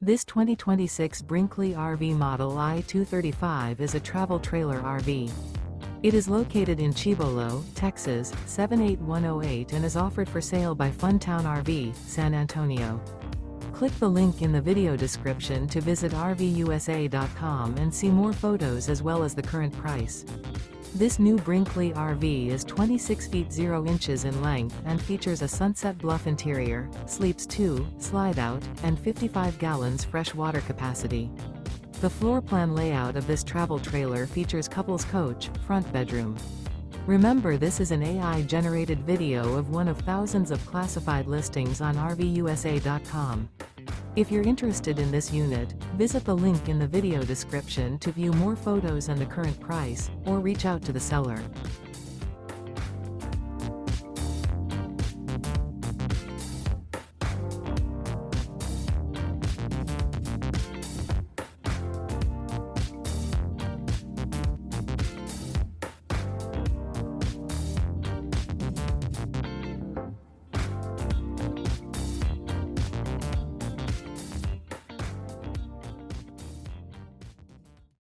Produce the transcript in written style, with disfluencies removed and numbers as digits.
This 2026 Brinkley RV Model I 235 is a travel trailer RV. It is located in Cibolo, Texas, 78108 and is offered for sale by Funtown RV, San Antonio. Click the link in the video description to visit RVUSA.com and see more photos as well as the current price. This new Brinkley RV is 26 feet 0 inches in length and features a SUNSET BLUFF interior, sleeps 2, slide-out, and 55 gallons fresh water capacity. The floor plan layout of this travel trailer features couples coach, front bedroom. Remember, this is an AI-generated video of one of thousands of classified listings on RVUSA.com. If you're interested in this unit, visit the link in the video description to view more photos and the current price, or reach out to the seller.